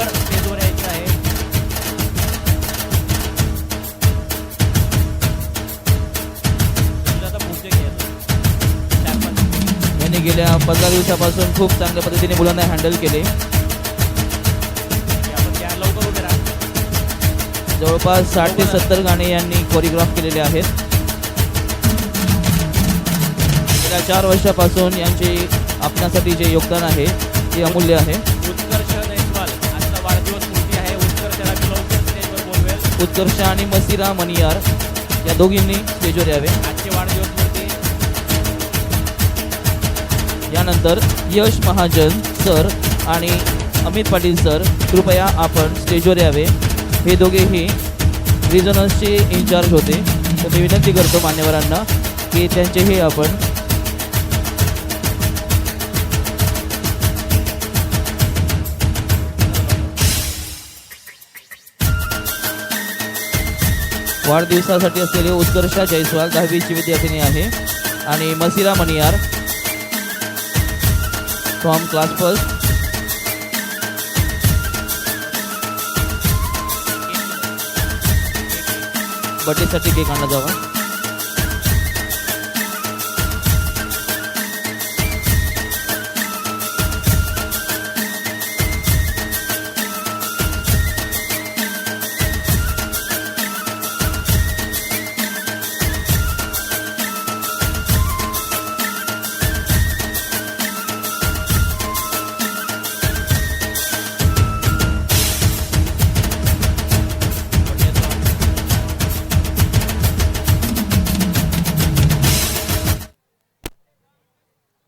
लवकर स्टेजवर यायचं आहे. यांनी गेल्या 15 दिवसापासून खूप चांगल्या पद्धतीने मुलांना हँडल केले. लवकर उभे राहा. जवळपास 60 ते 70 गाणे यांनी कोरिओग्राफ केलेले आहेत. गेल्या 4 वर्षापासून यांचे आपणासाठी जे योगदान आहे ते अमूल्य आहे. उत्कर्ष जयस्वाल आजचा वाढदिवस मूर्ती आहे. उत्कर्षला लवकर स्टेजवर बोलवेल. उत्कर्ष आणि मसिरा मनियार या दोघींनी स्टेजवर यावे. आजचे वाढदिवस मूर्ती. यानंतर यश महाजन सर आणि अमित पाटील सर कृपया आपण स्टेजवर यावे. हे दोघेही रिजनल्सचे इन्चार्ज होते. तर मी विनंती करतो मान्यवरांना की त्यांचेही आपण वाढदिवसासाठी असलेले उत्कर्षा जयस्वाल 10वीची विद्यार्थिनी आहे आणि Masira Maniyar from class first. बर्थडेसाठी केक आणला जावा.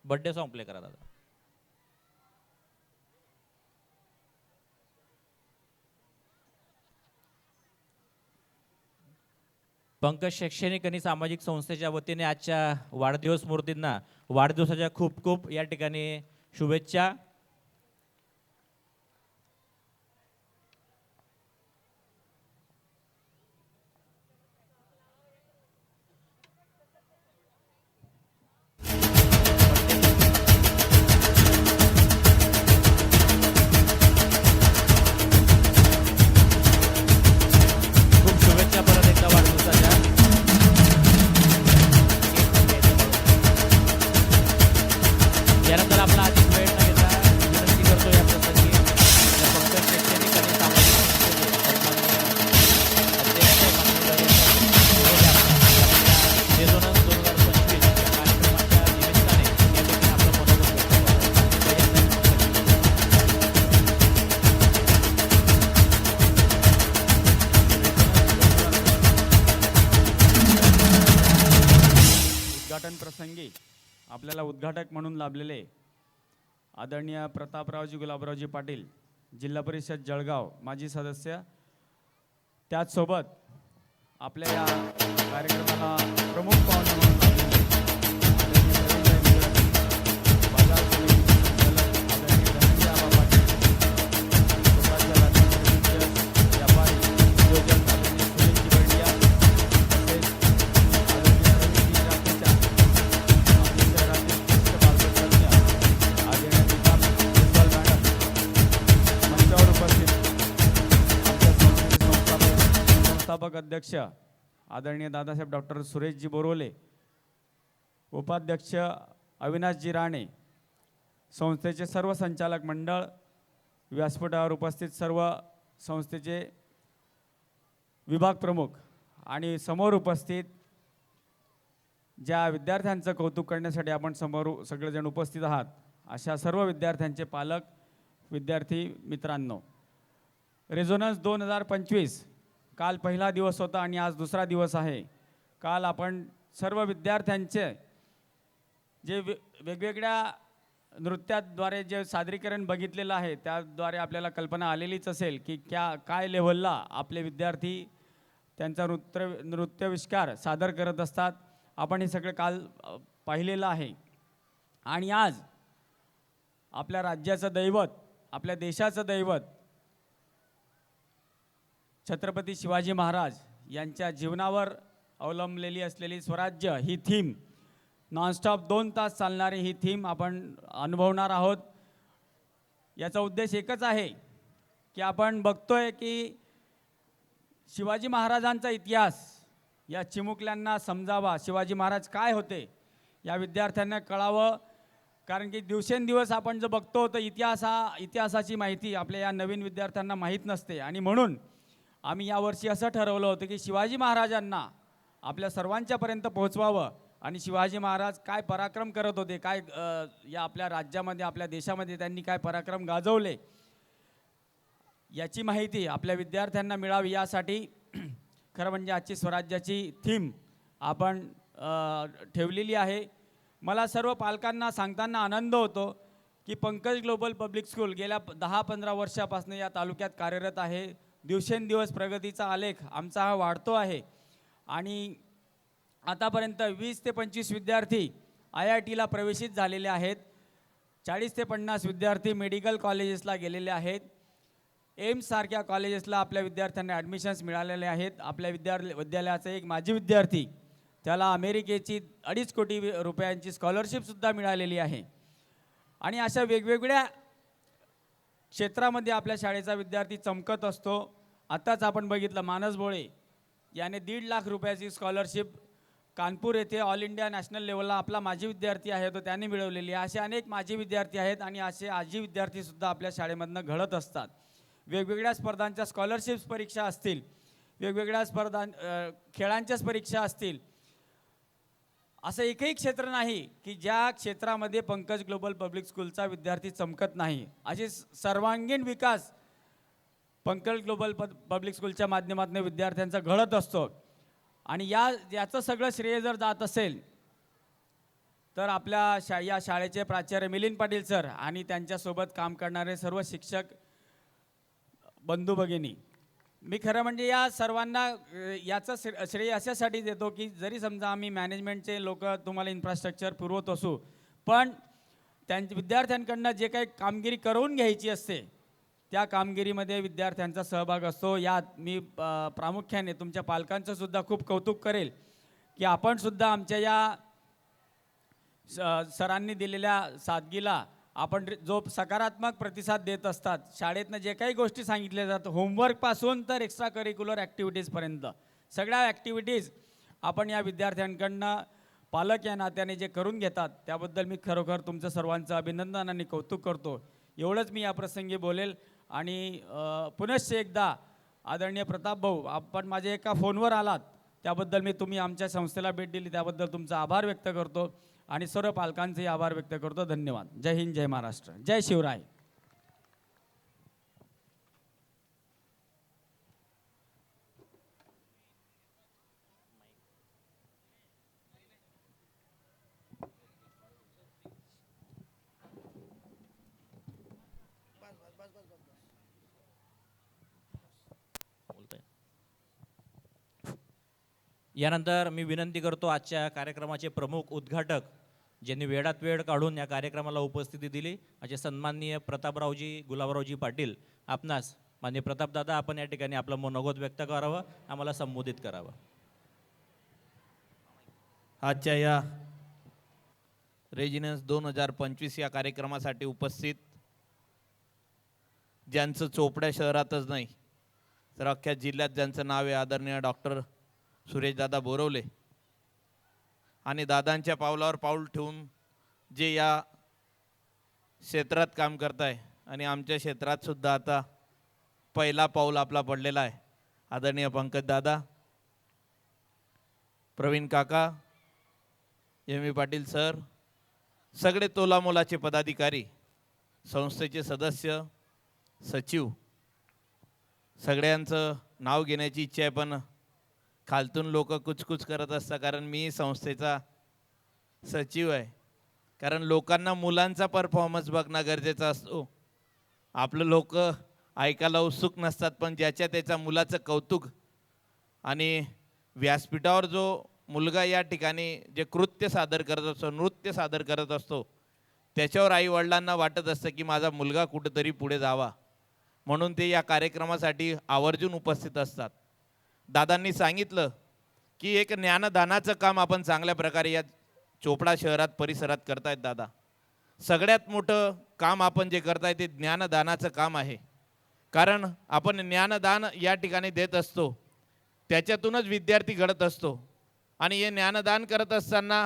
बर्थडे सॉन्ग प्ले करा दादा. पंकज शैक्षणिक आणि सामाजिक संस्थेच्या वतीने आजच्या वाढदिवस मूर्तींना वाढदिवसाच्या खूप खूप या ठिकाणी शुभेच्छा. यानंतर आपला अधिक वेळ न घेता विनंती करतो या प्रसंगी पंकज शैक्षणिक आणि सामाजिक उद्घाटन प्रसंगी आपल्याला उद्घाटक म्हणून लाभलेले आदरणीय प्रतापरावजी गुलाबरावजी पाटील जिल्हा परिषद जळगाव माजी सदस्य, त्याचसोबत आपल्या या कार्यक्रमाला प्रमुख पाहुणे म्हणून अध्यक्ष आदरणीय दादासाहेब डॉक्टर सुरेशजी बोरवले, उपाध्यक्ष अविनाशजी राणे, संस्थेचे सर्व संचालक मंडळ, व्यासपीठावर उपस्थित सर्व संस्थेचे विभाग प्रमुख आणि समोर उपस्थित ज्या विद्यार्थ्यांचं कौतुक करण्यासाठी आपण समोर सगळेजण उपस्थित आहात अशा सर्व विद्यार्थ्यांचे पालक, विद्यार्थी मित्रांनो, रेझोनन्स 2025 काल पहिला दिवस होता आणि आज दुसरा दिवस आहे. काल आपण सर्व विद्यार्थ्यांचे जे वेगवेगळ्या नृत्याद्वारे जे सादरीकरण बघितलेलं आहे त्याद्वारे आपल्याला कल्पना आलेलीच असेल की काय लेव्हलला आपले विद्यार्थी त्यांचा नृत्यविष्कार सादर करत असतात. आपण हे सगळं काल पाहिलेलं आहे. आणि आज आपल्या राज्याचं दैवत, आपल्या देशाचं दैवत छत्रपती शिवाजी महाराज यांच्या जीवनावर अवलंबलेली असलेली स्वराज्य ही थीम, नॉनस्टॉप 2 तास चालणारी ही थीम आपण अनुभवणार आहोत. याचा उद्देश एकच आहे की आपण बघतोय की शिवाजी महाराजांचा इतिहास या चिमुकल्यांना समजावा, शिवाजी महाराज काय होते या विद्यार्थ्यांना कळावं. कारण की दिवसेंदिवस आपण जर बघतो तर इतिहासाची माहिती आपल्या या नवीन विद्यार्थ्यांना माहीत नसते. आणि म्हणून आम्ही यावर्षी असं ठरवलं होतं की शिवाजी महाराजांना आपल्या सर्वांच्यापर्यंत पोहोचवावं आणि शिवाजी महाराज काय पराक्रम करत होते, काय या आपल्या राज्यामध्ये आपल्या देशामध्ये त्यांनी काय पराक्रम गाजवले याची माहिती आपल्या विद्यार्थ्यांना मिळावी, यासाठी खरं म्हणजे आजची स्वराज्याची थीम आपण ठेवलेली आहे. मला सर्व पालकांना सांगताना आनंद होतो की पंकज ग्लोबल पब्लिक स्कूल गेल्या 10-15 वर्षापासून या तालुक्यात कार्यरत आहे. दिवसेंदिवस प्रगतीचा आलेख आमचा हा वाढतो आहे आणि आतापर्यंत 20 ते 25 विद्यार्थी IITला प्रवेशित झालेले आहेत. 40 ते 50 विद्यार्थी मेडिकल कॉलेजेसला गेलेले आहेत. एम्ससारख्या कॉलेजेसला आपल्या विद्यार्थ्यांना ॲडमिशन्स मिळालेले आहेत. आपल्या विद्यालयाचा एक माजी विद्यार्थी, त्याला अमेरिकेची 2.5 कोटी रुपयांची स्कॉलरशिपसुद्धा मिळालेली आहे. आणि अशा वेगवेगळ्या क्षेत्रामध्ये आपल्या शाळेचा विद्यार्थी चमकत असतो. आत्ताच आपण बघितलं मानस भोळे याने 1.5 लाख रुपयाची स्कॉलरशिप कानपूर येथे ऑल इंडिया नॅशनल लेवलला आपला माजी विद्यार्थी आहे तो त्यांनी मिळवलेली आहे. असे अनेक माजी विद्यार्थी आहेत आणि असे आजी विद्यार्थीसुद्धा आपल्या शाळेमधनं घडत असतात. वेगवेगळ्या स्पर्धांच्या स्कॉलरशिप्स परीक्षा असतील, वेगवेगळ्या खेळांच्याच परीक्षा असतील, असं एकही क्षेत्र नाही की ज्या क्षेत्रामध्ये पंकज ग्लोबल पब्लिक स्कूलचा विद्यार्थी चमकत नाही. अशी सर्वांगीण विकास पंकज ग्लोबल पब्लिक स्कूलच्या माध्यमातून विद्यार्थ्यांचा घडत असतो. आणि याचं सगळं श्रेय जर जात असेल तर आपल्या या शाळेचे प्राचार्य मिलिंद पाटील सर आणि त्यांच्यासोबत काम करणारे सर्व शिक्षक बंधू भगिनी, मी खरं म्हणजे या सर्वांना याचं श्रेय अशासाठी देतो की जरी समजा आम्ही मॅनेजमेंटचे लोक तुम्हाला इन्फ्रास्ट्रक्चर पुरवत असू, पण विद्यार्थ्यांकडनं जे काही कामगिरी करून घ्यायची असते त्या कामगिरीमध्ये विद्यार्थ्यांचा सहभाग असतो. यात मी प्रामुख्याने तुमच्या पालकांचं सुद्धा खूप कौतुक करेल की आपण सुद्धा आमच्या या सरांनी दिलेल्या सादगीला आपण जो सकारात्मक प्रतिसाद देत असतात. शाळेतनं जे काही गोष्टी सांगितल्या जातात, होमवर्कपासून तर एक्स्ट्रा करिक्युलर ॲक्टिव्हिटीजपर्यंत सगळ्या ॲक्टिव्हिटीज आपण या विद्यार्थ्यांकडनं पालक या नात्याने जे करून घेतात त्याबद्दल मी खरोखर तुमचं सर्वांचं अभिनंदन आणि कौतुक करतो. एवढंच मी या प्रसंगी बोलेल. आणि पुनश्च एकदा आदरणीय प्रताप भाऊ, आपण माझ्या एका फोनवर आलात त्याबद्दल तुम्ही आमच्या संस्थेला भेट दिली त्याबद्दल तुमचा आभार व्यक्त करतो आणि सर्व पालकांचे आभार व्यक्त करतो. धन्यवाद. जय हिंद, जय महाराष्ट्र, जय शिवराय. यानंतर मी विनंती करतो आजच्या कार्यक्रमाचे प्रमुख उद्घाटक ज्यांनी वेळात वेळ काढून या कार्यक्रमाला उपस्थिती दिली असे सन्माननीय प्रतापरावजी गुलाबरावजी पाटील, आपणास माननीय प्रतापदादा आपण या ठिकाणी आपलं मनोगत व्यक्त करावं, आम्हाला संबोधित करावं. आजच्या या रेजिनन्स 2025 या कार्यक्रमासाठी उपस्थित ज्यांचं चोपड्या शहरातच नाही तर अख्ख्या जिल्ह्यात ज्यांचं नाव आहे आदरणीय डॉक्टर सुरेशदादा बोरवले आणि दादांच्या पावलावर पाऊल ठेवून जे या क्षेत्रात काम करताय आणि आमच्या क्षेत्रात सुद्धा आता पहिला पाऊल आपला पडलेला आहे. आदरणीय पंकज दादा, प्रवीण काका, एम पाटील सर, सगळे तोलामोलाचे पदाधिकारी, संस्थेचे सदस्य, सचिव, सगळ्यांचं नाव घेण्याची इच्छा आहे पण खालतून लोक कुचकुच करत असतात कारण मी संस्थेचा सचिव आहे. कारण लोकांना मुलांचा परफॉर्मन्स बघणं गरजेचा असतो. आपलं लोक ऐकायला उत्सुक नसतात पण ज्याच्या त्याच्या मुलाचं कौतुक आणि व्यासपीठावर जो मुलगा या ठिकाणी जे कृत्य सादर करत असतो, नृत्य सादर करत असतो, त्याच्यावर आईवडिलांना वाटत असतं की माझा मुलगा कुठंतरी पुढे जावा, म्हणून ते या कार्यक्रमासाठी आवर्जून उपस्थित असतात. दादांनी सांगितलं की एक ज्ञानदानाचं काम आपण चांगल्या प्रकारे या चोपडा शहरात परिसरात करतायत. दादा, सगळ्यात मोठं काम आपण जे करताय ते ज्ञानदानाचं काम आहे. कारण आपण ज्ञानदान या ठिकाणी देत असतो, त्याच्यातूनच विद्यार्थी घडत असतो. आणि हे ज्ञानदान करत असताना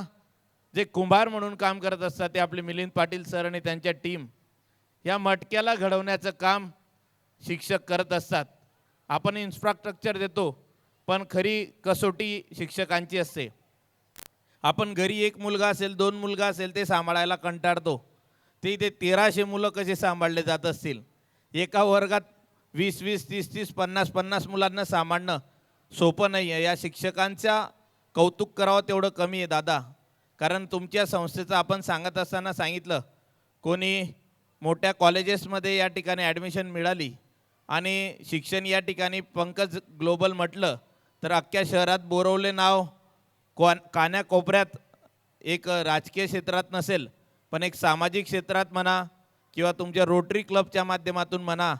जे कुंभार म्हणून काम करत असतात ते आपले मिलिंद पाटील सर आणि त्यांच्या टीम, या मटक्याला घडवण्याचं काम शिक्षक करत असतात. आपण इन्फ्रास्ट्रक्चर देतो, पण खरी कसोटी शिक्षकांची असते. आपण घरी एक मुलगा असेल, 2 मुलगा असेल, ते सांभाळायला कंटाळतो. ते इथे 1300 मुलं कसे सांभाळले जात असतील. एका वर्गात 20-20, 30-30, 50-50 मुलांना सांभाळणं सोपं नाही आहे. या शिक्षकांच्या कौतुक करावं तेवढं कमी आहे दादा. कारण तुमच्या संस्थेचं आपण सांगत असताना सांगितलं, कोणी मोठ्या कॉलेजेसमध्ये या ठिकाणी ॲडमिशन मिळाली आणि शिक्षण या ठिकाणी पंकज ग्लोबल म्हटलं तर अख्ख्या शहरात बोरवले नाव कान्याकोपऱ्यात एक राजकीय क्षेत्रात नसेल, पण एक सामाजिक क्षेत्रात म्हणा किंवा तुमच्या रोटरी क्लबच्या माध्यमातून म्हणा,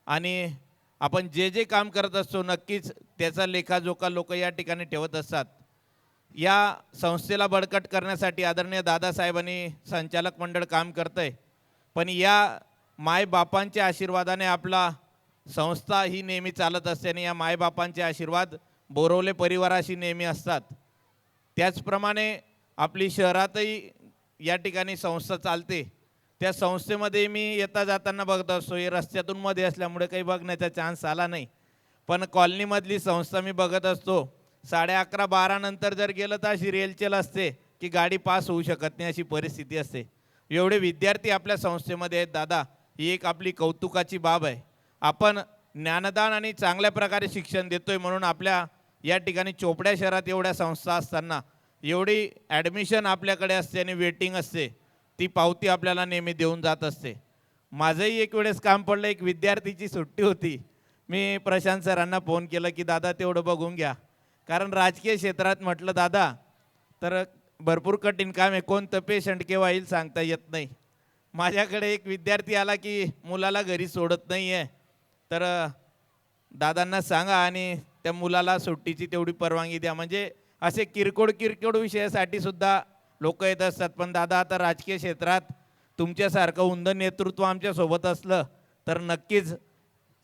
आणि आपण जे जे काम करत असतो नक्कीच त्याचा लेखाजोखा लोक या ठिकाणी ठेवत असतात. या संस्थेला बळकट करण्यासाठी आदरणीय दादासाहेबांनी संचालक मंडळ काम करतं आहे, पण या मायबापांच्या आशीर्वादाने आपला संस्था ही नेहमी चालत असते आणि या मायबापांचे आशीर्वाद बोरवले परिवाराशी नेहमी असतात. त्याचप्रमाणे आपली शहरातही या ठिकाणी संस्था चालते. त्या संस्थेमध्ये मी येता जाताना बघत असतो. हे रस्त्यातून मध्ये असल्यामुळे काही बघण्याचा चान्स आला नाही, पण कॉलनीमधली संस्था मी बघत असतो. 11:30-12 नंतर जर गेलं तर अशी रेलचेल असते की गाडी पास होऊ शकत नाही, अशी परिस्थिती असते. एवढे विद्यार्थी आपल्या संस्थेमध्ये आहेत दादा, ही एक आपली कौतुकाची बाब आहे. आपण ज्ञानदान आणि चांगल्या प्रकारे शिक्षण देतोय म्हणून आपल्या या ठिकाणी चोपड्या शहरात एवढ्या संस्था असताना एवढी ॲडमिशन आपल्याकडे असते आणि वेटिंग असते, ती पावती आपल्याला नेहमी देऊन जात असते. माझंही एक वेळेस काम पडलं, एक विद्यार्थीची सुट्टी होती. मी प्रशांत सरांना फोन केलं की दादा तेवढं बघून घ्या, कारण राजकीय क्षेत्रात म्हटलं दादा तर भरपूर कठीण काम आहे, कोणतं पेशंट केव्हा येईल सांगता येत नाही. माझ्याकडे एक विद्यार्थी आला की मुलाला घरी सोडत नाही आहे, तर दादांना सांगा आणि त्या मुलाला सुट्टीची तेवढी परवानगी द्या. म्हणजे असे किरकोळ विषयासाठी सुद्धा लोक येत असतात. पण दादा आता राजकीय क्षेत्रात तुमच्यासारखं उंद नेतृत्व आमच्यासोबत असलं तर नक्कीच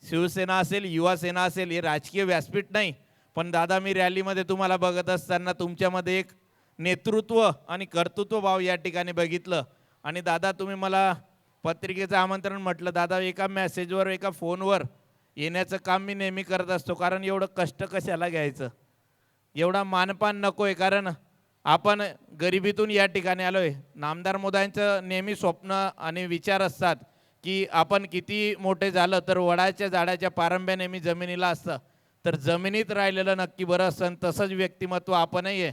शिवसेना असेल, युवा सेना असेल, हे राजकीय व्यासपीठ नाही, पण दादा मी रॅलीमध्ये तुम्हाला बघत असताना तुमच्यामध्ये एक नेतृत्व आणि कर्तृत्व भाव या ठिकाणी बघितलं. आणि दादा तुम्ही मला पत्रिकेचं आमंत्रण म्हटलं, दादा एका मेसेजवर एका फोनवर येण्याचं काम मी नेहमी करत असतो, कारण एवढं कष्ट कशाला घ्यायचं, एवढा मानपान नको आहे. कारण आपण गरिबीतून या ठिकाणी आलो आहे. नामदार मोदांचं नेहमी स्वप्न आणि विचार असतात की आपण किती मोठे झालं तर वडाच्या झाडाच्या पारंब्या नेहमी जमिनीला असतं, तर जमिनीत राहिलेलं नक्की बरं असतं. तसंच व्यक्तिमत्व आपणही आहे.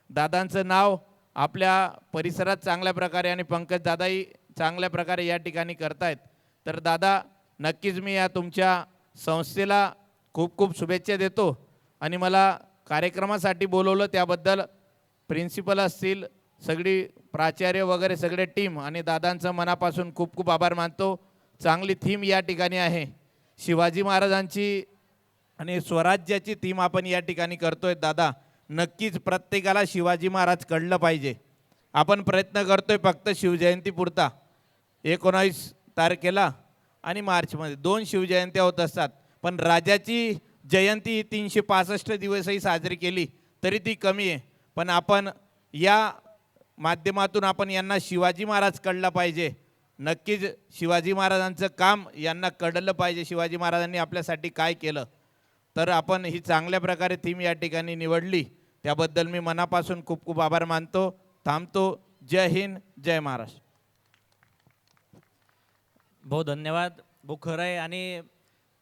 दादांचं नाव आपल्या परिसरात चांगल्या प्रकारे आणि पंकज दादाही चांगल्या प्रकारे या ठिकाणी करतायत. तर दादा नक्कीच मी या तुमच्या संस्थेला खूप खूप शुभेच्छा देतो. आणि मला कार्यक्रमासाठी बोलवलं त्याबद्दल प्रिन्सिपल असतील, सगळी प्राचार्य वगैरे सगळे टीम आणि दादांचं मनापासून खूप खूप आभार मानतो. चांगली थीम या ठिकाणी आहे, शिवाजी महाराजांची आणि स्वराज्याची थीम आपण या ठिकाणी करतोय. दादा नक्कीच प्रत्येकाला शिवाजी महाराज कळलं पाहिजे. आपण प्रयत्न करतोय फक्त शिवजयंती पुरता. 19 तारखेला आणि मार्चमध्ये 2 शिवजयंत्या होत असतात, पण राजाची जयंती 365 दिवसही साजरी केली तरी ती कमी आहे. पण आपण या माध्यमातून आपण यांना शिवाजी महाराज कळलं पाहिजे. नक्कीच शिवाजी महाराजांचं काम यांना कळलं पाहिजे, शिवाजी महाराजांनी आपल्यासाठी काय केलं. तर आपण ही चांगल्या प्रकारे थीम या ठिकाणी निवडली, त्याबद्दल मी मनापासून खूप खूप आभार मानतो. थांबतो. जय हिंद, जय महाराष्ट्र. भाऊ धन्यवाद. भाऊ खरं आहे, आणि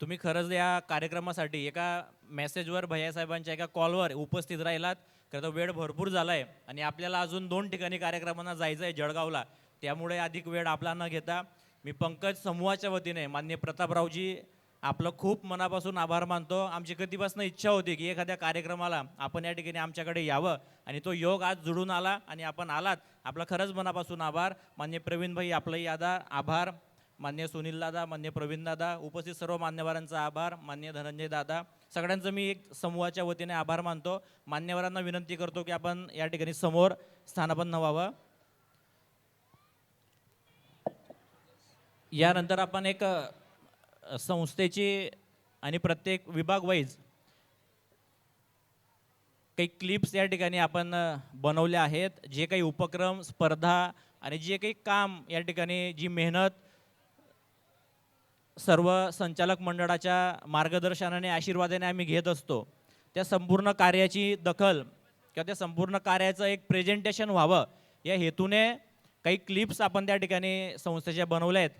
तुम्ही खरंच या कार्यक्रमासाठी एका मेसेजवर भैयासाहेबांच्या एका कॉलवर उपस्थित राहिलात. खरं तर वेळ भरपूर झाला आहे आणि आपल्याला अजून 2 ठिकाणी कार्यक्रमांना जायचं आहे जळगावला, त्यामुळे अधिक वेळ आपला न घेता मी पंकज समूहाच्या वतीने माननीय प्रतापरावजी आपलं खूप मनापासून आभार मानतो. आमची कधीपासून इच्छा होती की एखाद्या कार्यक्रमाला आपण या ठिकाणी आमच्याकडे यावं आणि तो योग आज जुळून आला आणि आपण आलात. आपला खरंच मनापासून आभार. माननीय प्रवीण भाई आपलंही आभार. माननीय सुनील दादा, माननीय प्रवीण दादा, उपस्थित सर्व मान्यवरांचा आभार. माननीय धनंजय दादा, सगळ्यांचं मी एक समूहाच्या वतीने आभार मानतो. मान्यवरांना विनंती करतो की आपण या ठिकाणी समोर स्थानापन्न व्हावं. यानंतर आपण एक संस्थेची आणि प्रत्येक विभाग वाईज काही क्लिप्स या ठिकाणी आपण बनवल्या आहेत. जे काही उपक्रम, स्पर्धा आणि जे काही काम या ठिकाणी जी मेहनत सर्व संचालक मंडळाच्या मार्गदर्शनाने आशीर्वादाने आम्ही घेत असतो, त्या संपूर्ण कार्याची दखल किंवा त्या संपूर्ण कार्याचं एक प्रेझेंटेशन व्हावं या हेतूने काही क्लिप्स आपण त्या ठिकाणी संस्थेच्या बनवल्या आहेत.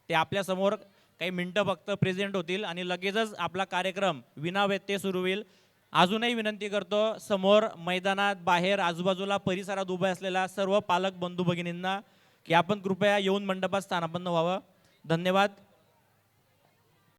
ते आपल्यासमोर काही मिनटं फक्त प्रेझेंट होतील आणि लगेचच आपला कार्यक्रम विनाव्यत्यय सुरू होईल. अजूनही विनंती करतो समोर मैदानात, बाहेर, आजूबाजूला परिसरात उभे असलेल्या सर्व पालक बंधू भगिनींना की आपण कृपया येऊन मंडपात स्थानापन्न व्हावं. धन्यवाद.